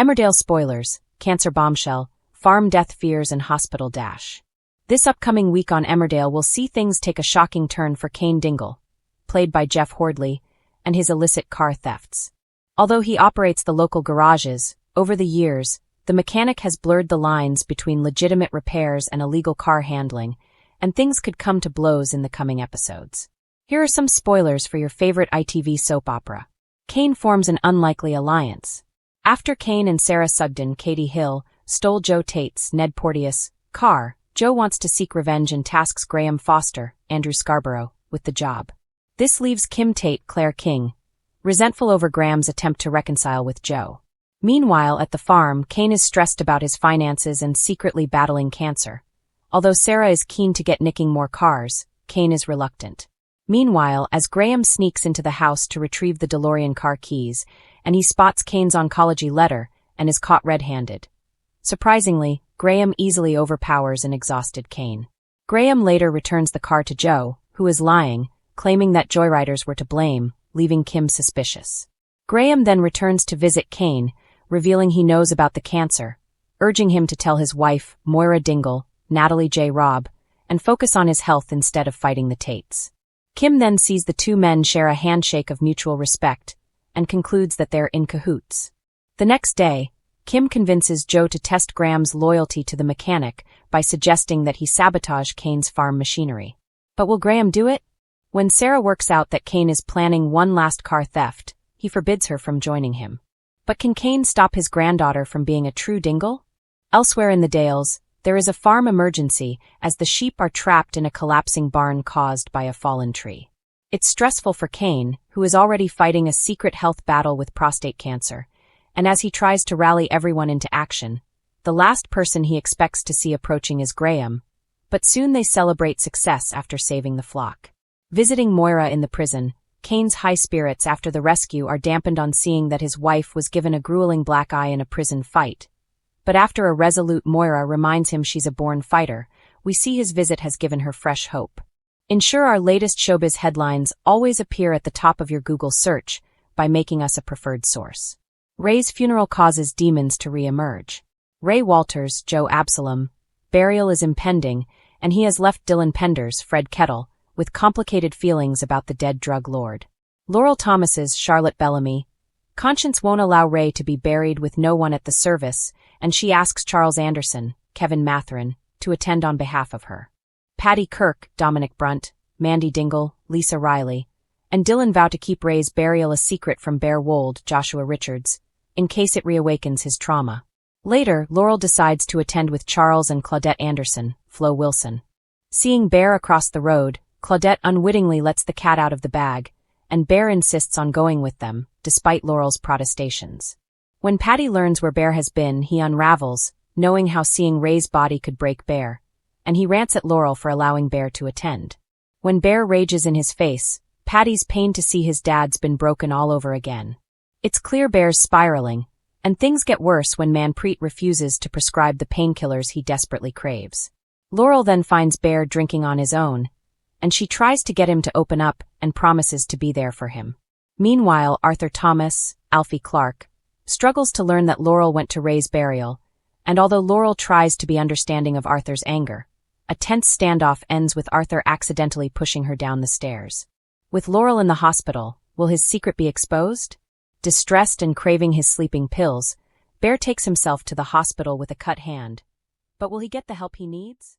Emmerdale spoilers, cancer bombshell, farm death fears and hospital dash. This upcoming week on Emmerdale will see things take a shocking turn for Kane Dingle, played by Jeff Hordley, and his illicit car thefts. Although he operates the local garages, over the years, the mechanic has blurred the lines between legitimate repairs and illegal car handling, and things could come to blows in the coming episodes. Here are some spoilers for your favorite ITV soap opera. Kane forms an unlikely alliance. After Kane and Sarah Sugden, Katie Hill, stole Joe Tate's, Ned Porteous, car, Joe wants to seek revenge and tasks Graham Foster, Andrew Scarborough, with the job. This leaves Kim Tate, Claire King, resentful over Graham's attempt to reconcile with Joe. Meanwhile, at the farm, Kane is stressed about his finances and secretly battling cancer. Although Sarah is keen to get nicking more cars, Kane is reluctant. Meanwhile, as Graham sneaks into the house to retrieve the DeLorean car keys, and he spots Kane's oncology letter and is caught red-handed. Surprisingly, Graham easily overpowers an exhausted Kane. Graham later returns the car to Joe, who is lying, claiming that joyriders were to blame, leaving Kim suspicious. Graham then returns to visit Kane, revealing he knows about the cancer, urging him to tell his wife, Moira Dingle, Natalie J. Robb, and focus on his health instead of fighting the Tates. Kim then sees the two men share a handshake of mutual respect, and concludes that they're in cahoots. The next day, Kim convinces Joe to test Graham's loyalty to the mechanic by suggesting that he sabotage Kane's farm machinery. But will Graham do it? When Sarah works out that Kane is planning one last car theft, he forbids her from joining him. But can Kane stop his granddaughter from being a true Dingle? Elsewhere in the Dales, there is a farm emergency as the sheep are trapped in a collapsing barn caused by a fallen tree. It's stressful for Kane, who is already fighting a secret health battle with prostate cancer, and as he tries to rally everyone into action, the last person he expects to see approaching is Graham, but soon they celebrate success after saving the flock. Visiting Moira in the prison, Kane's high spirits after the rescue are dampened on seeing that his wife was given a grueling black eye in a prison fight. But after a resolute Moira reminds him she's a born fighter, we see his visit has given her fresh hope. Ensure our latest showbiz headlines always appear at the top of your Google search by making us a preferred source. Ray's funeral causes demons to re-emerge. Ray Walters, Joe Absalom, burial is impending, and he has left Dylan Penders, Fred Kettle, with complicated feelings about the dead drug lord. Laurel Thomas's Charlotte Bellamy. Conscience won't allow Ray to be buried with no one at the service, and she asks Charles Anderson, Kevin Matherin, to attend on behalf of her. Patty Kirk, Dominic Brunt, Mandy Dingle, Lisa Riley, and Dylan vow to keep Ray's burial a secret from Bear Wold, Joshua Richards, in case it reawakens his trauma. Later, Laurel decides to attend with Charles and Claudette Anderson, Flo Wilson. Seeing Bear across the road, Claudette unwittingly lets the cat out of the bag, and Bear insists on going with them, despite Laurel's protestations. When Patty learns where Bear has been, he unravels, knowing how seeing Ray's body could break Bear, and he rants at Laurel for allowing Bear to attend. When Bear rages in his face, Patty's pained to see his dad's been broken all over again. It's clear Bear's spiraling, and things get worse when Manpreet refuses to prescribe the painkillers he desperately craves. Laurel then finds Bear drinking on his own, and she tries to get him to open up and promises to be there for him. Meanwhile, Arthur Thomas, Alfie Clark, struggles to learn that Laurel went to Ray's burial, and although Laurel tries to be understanding of Arthur's anger, a tense standoff ends with Arthur accidentally pushing her down the stairs. With Laurel in the hospital, will his secret be exposed? Distressed and craving his sleeping pills, Bear takes himself to the hospital with a cut hand. But will he get the help he needs?